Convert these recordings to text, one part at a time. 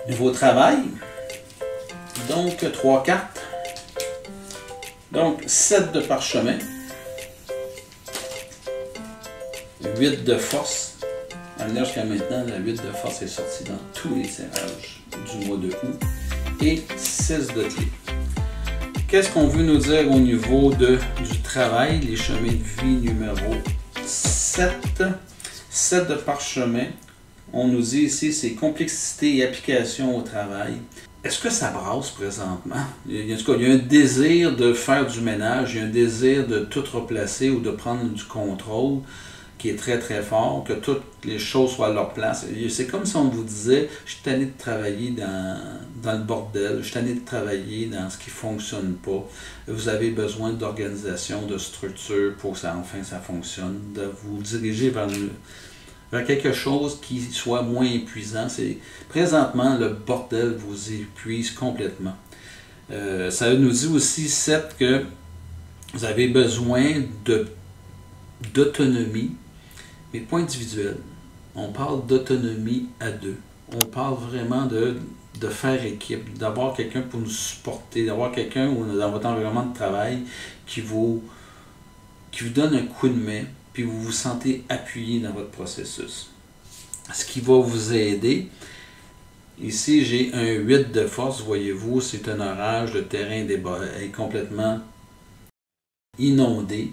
Niveau travail, donc 3 cartes, donc 7 de parchemin, 8 de force. Jusqu'à maintenant, la 8 de force est sortie dans tous les tirages du mois de août, et 6 de clé. Qu'est-ce qu'on veut nous dire au niveau du travail, les chemins de vie numéro 7, 7 de parchemin. On nous dit ici, c'est complexité et application au travail. Est-ce que ça brasse présentement? En tout cas, il y a un désir de faire du ménage, il y a un désir de tout replacer ou de prendre du contrôle qui est très très fort, que toutes les choses soient à leur place. C'est comme si on vous disait, je suis tanné de travailler dans le bordel, je suis tanné de travailler dans ce qui ne fonctionne pas. Vous avez besoin d'organisation, de structure pour que enfin ça fonctionne, de vous diriger vers quelque chose qui soit moins épuisant. Présentement, le bordel vous épuise complètement. Ça nous dit aussi, 7, que vous avez besoin d'autonomie, mais pas individuelle. On parle d'autonomie à deux. On parle vraiment de faire équipe, d'avoir quelqu'un pour nous supporter, d'avoir quelqu'un dans votre environnement de travail qui vous donne un coup de main, puis vous vous sentez appuyé dans votre processus. Ce qui va vous aider, ici j'ai un 8 de force, voyez-vous, c'est un orage, le terrain est complètement inondé.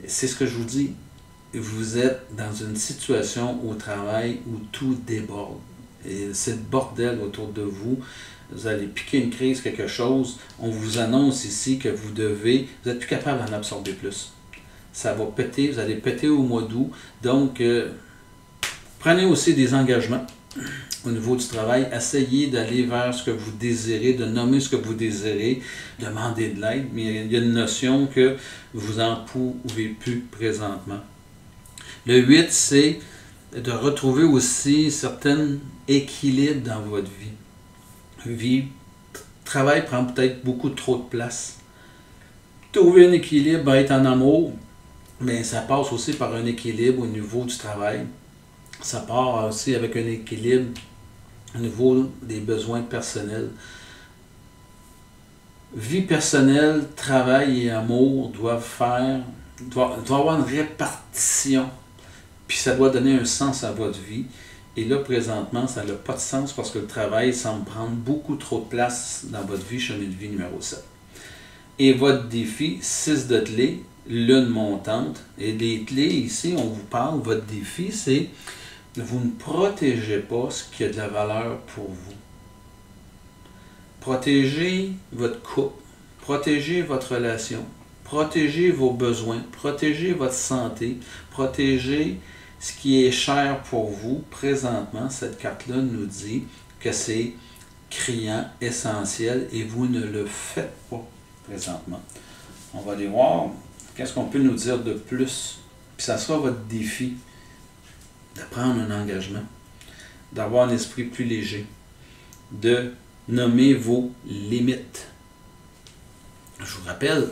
C'est ce que je vous dis, vous êtes dans une situation au travail où tout déborde. Et c'est le bordel autour de vous. Vous allez piquer une crise, quelque chose. On vous annonce ici que vous êtes plus capable d'en absorber plus. Ça va péter, vous allez péter au mois d'août. Donc, prenez aussi des engagements au niveau du travail. Essayez d'aller vers ce que vous désirez, de nommer ce que vous désirez, demander de l'aide. Mais il y a une notion que vous n'en pouvez plus présentement. Le 8, c'est de retrouver aussi un certain équilibre dans votre vie. Travail prend peut-être beaucoup trop de place. Trouver un équilibre, être en amour, mais ça passe aussi par un équilibre au niveau du travail. Ça part aussi avec un équilibre au niveau des besoins personnels. Vie personnelle, travail et amour doivent avoir une répartition. Puis ça doit donner un sens à votre vie. Et là, présentement, ça n'a pas de sens parce que le travail semble prendre beaucoup trop de place dans votre vie, chemin de vie numéro 7. Et votre défi, 6 de clés, lune montante. Et les clés, ici, on vous parle, votre défi, c'est vous ne protégez pas ce qui a de la valeur pour vous. Protégez votre couple, protégez votre relation, protégez vos besoins, protégez votre santé, protégez ce qui est cher pour vous. Présentement, cette carte-là nous dit que c'est criant, essentiel, et vous ne le faites pas présentement. On va aller voir qu'est-ce qu'on peut nous dire de plus. Puis ça sera votre défi de prendre un engagement, d'avoir un esprit plus léger, de nommer vos limites. Je vous rappelle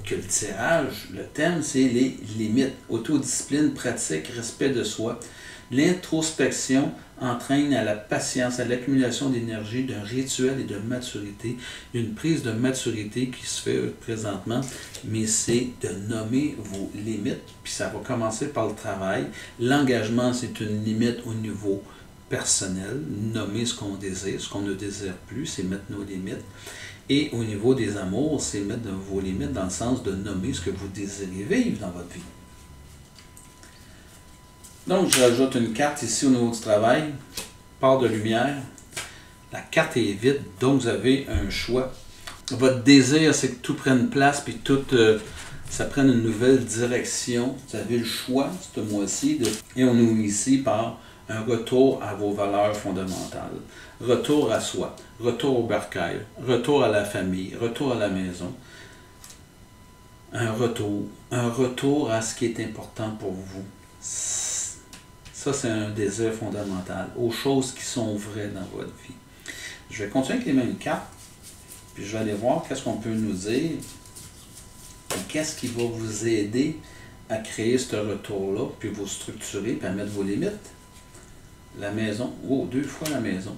que le tirage, le thème, c'est les limites. Autodiscipline, pratique, respect de soi. L'introspection entraîne à la patience, à l'accumulation d'énergie, d'un rituel et de maturité. Une prise de maturité qui se fait présentement, mais c'est de nommer vos limites. Puis ça va commencer par le travail. L'engagement, c'est une limite au niveau personnel. Nommer ce qu'on désire, ce qu'on ne désire plus, c'est mettre nos limites. Et au niveau des amours, c'est mettre vos limites dans le sens de nommer ce que vous désirez vivre dans votre vie. Donc, je rajoute une carte ici au niveau du travail, part de lumière. La carte est vide, donc vous avez un choix. Votre désir, c'est que tout prenne place, puis tout, ça prenne une nouvelle direction. Vous avez le choix, ce mois-ci, et on ouvre ici par un retour à vos valeurs fondamentales. Retour à soi, retour au bercail, retour à la famille, retour à la maison. Un retour à ce qui est important pour vous. Ça, c'est un désir fondamental, aux choses qui sont vraies dans votre vie. Je vais continuer avec les mêmes cartes, puis je vais aller voir qu'est-ce qu'on peut nous dire, qu'est-ce qui va vous aider à créer ce retour-là, puis vous structurer, puis à mettre vos limites. La maison, oh, 2 fois la maison.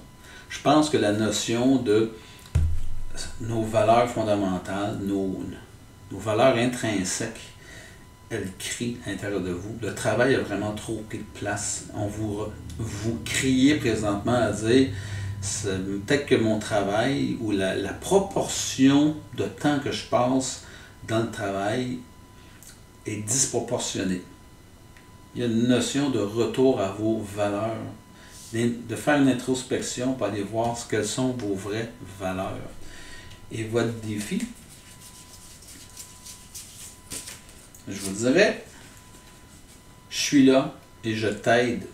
Je pense que la notion de nos valeurs fondamentales, nos valeurs intrinsèques, elles crient à l'intérieur de vous. Le travail a vraiment trop pris de place. Vous criez présentement à dire peut-être que mon travail ou la proportion de temps que je passe dans le travail est disproportionnée. Il y a une notion de retour à vos valeurs, de faire une introspection pour aller voir quelles sont vos vraies valeurs. Et votre défi, je vous dirais, je suis là et je t'aide.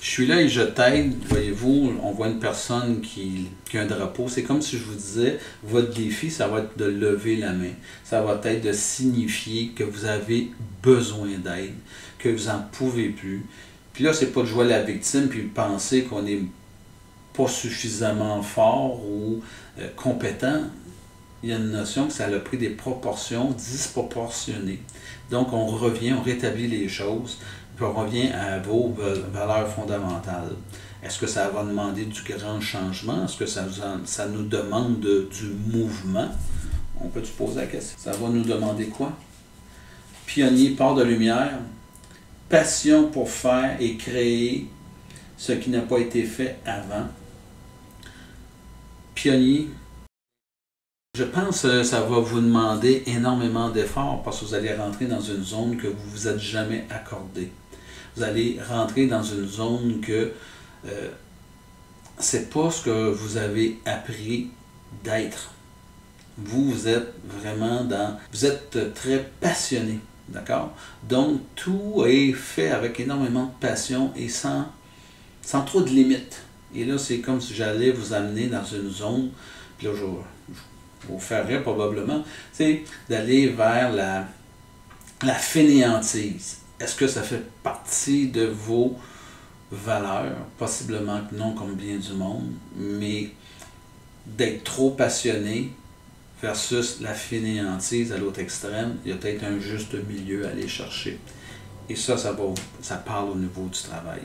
Je suis là et je t'aide. Voyez-vous, on voit une personne qui a un drapeau. C'est comme si je vous disais, votre défi, ça va être de lever la main. Ça va être de signifier que vous avez besoin d'aide, que vous n'en pouvez plus. Puis là, c'est pas de jouer la victime puis de penser qu'on n'est pas suffisamment fort ou compétent. Il y a une notion que ça a pris des proportions disproportionnées. Donc, on revient, on rétablit les choses, puis on revient à vos valeurs fondamentales. Est-ce que ça va demander du grand changement? Est-ce que ça nous demande du mouvement? On peut se poser la question. Ça va nous demander quoi? Pionnier, part de lumière, passion pour faire et créer ce qui n'a pas été fait avant. Pionnier, je pense que ça va vous demander énormément d'efforts parce que vous allez rentrer dans une zone que vous ne vous êtes jamais accordée. Vous allez rentrer dans une zone que c'est pas ce que vous avez appris d'être. Vous êtes vraiment vous êtes très passionné, d'accord? Donc, tout est fait avec énormément de passion et sans trop de limites. Et là, c'est comme si j'allais vous amener dans une zone, puis là, je vous ferais probablement, c'est d'aller vers la fainéantise. Est-ce que ça fait partie de vos valeurs? Possiblement que non, comme bien du monde, mais d'être trop passionné versus la fainéantise à l'autre extrême, il y a peut-être un juste milieu à aller chercher. Et ça parle au niveau du travail.